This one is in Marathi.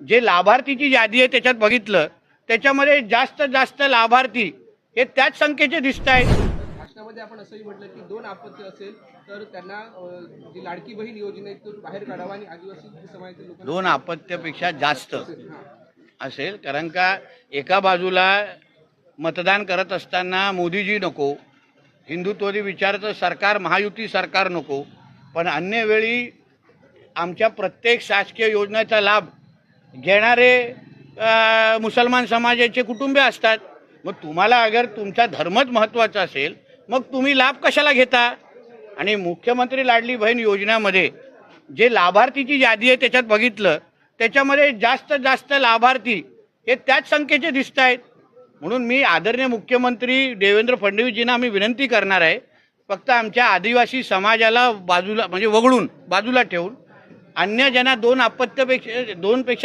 जे लाभार्थीची यादी आहे त्याच्यात बघितलं त्याच्यामध्ये जास्त लाभार्थी हे त्याच संख्येचे दिसत आहेत। भाषणामध्ये आपण असंही म्हटलं की 2 अपत्य असेल तर त्यांना जी लाडकी बहीण योजनेतून बाहेर काढावा आणि आदिवासी समाजातील लोकांना 2 अपत्यापेक्षा जास्त असेल, कारण का एका बाजूला मतदान करत असताना मोदीजी नको, हिंदुत्ववादी विचाराचं सरकार महायुती सरकार नको, पण अन्य वेळी आमच्या प्रत्येक शासकीय योजनेचा लाभ घेणारे मुसलमान समाजाचे कुटुंबीय असतात। मग तुम्हाला अगर तुमचा धर्मच महत्त्वाचा असेल मग तुम्ही लाभ कशाला घेता? आणि मुख्यमंत्री लाडली बहीण योजनेमध्ये जे लाभार्थीची यादी आहे त्याच्यात बघितलं त्याच्यामध्ये जास्त लाभार्थी हे त्याच संख्येचे दिसत आहेत। म्हणून मी आदरणीय मुख्यमंत्री देवेंद्र फडणवीसजींना आम्ही विनंती करणार आहे, फक्त आमच्या आदिवासी समाजाला बाजूला म्हणजे वगळून बाजूला ठेवून अन्य ज्यांना 2 अपत्यापेक्षा